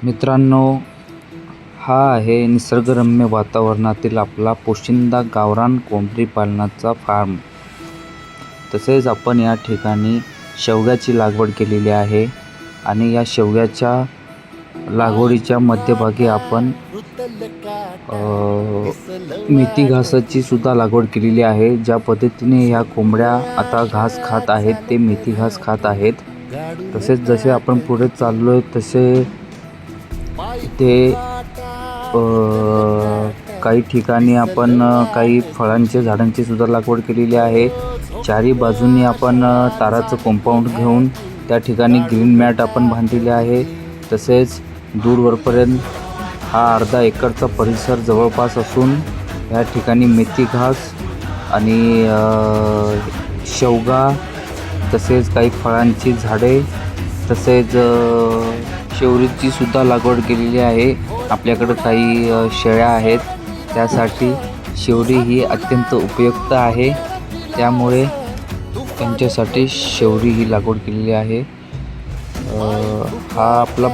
मित्रांनो, हा आहे निसर्गरम्य वातावरणातील आपला पोशिंदा गावरान कोंबडी पालनाचा फार्म. तसेच आपण या ठिकाणी शेवग्याची लागवड केलेली आहे आणि या शेवग्याच्या लागवडीच्या मध्यभागी आपण मेथी घासाची सुद्धा लागवड केलेली आहे. ज्या पद्धतीने ह्या कोंबड्या आता घास खात आहेत ते मेथी घास खात आहेत. तसेच जसे आपण पुढे चाललोय तसे ते काही ठिकाणी आपण काही फळांच्या झाडांची सुद्धा लागवड केलेली आहे. चारी बाजूंनी आपण ताराचं कंपाऊंड घेऊन त्या ठिकाणी ग्रीन मॅट आपण बांधलेले आहे. तसेच दूरवरपर्यंत हा अर्धा एकरचा परिसर जवळपास असून या ठिकाणी मेथी घास आणि शेवगा तसेच काही फळांची झाडे तसेच शेवरीची सुद्धा लागवड केलेली आहे. आपल्याकडे काही शेळ्या आहेत, त्यासाठी शेवरी ही अत्यंत उपयुक्त आहे, त्यामुळे त्यांच्यासाठी शेवरी ही लागवड केलेली आहे. हा आपला